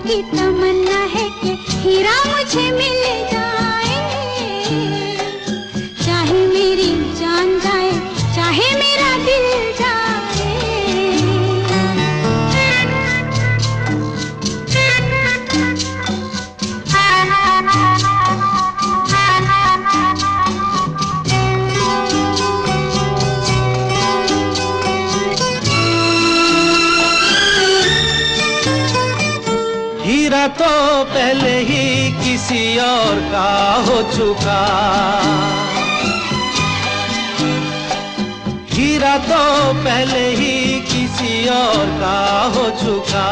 की तमन्ना है कि हीरा मुझे मिल जाए, चाहे मेरी जान जाए चाहे मेरा दिल जाए। हीरा तो पहले ही किसी और का हो चुका, हीरा तो पहले ही किसी और का हो चुका।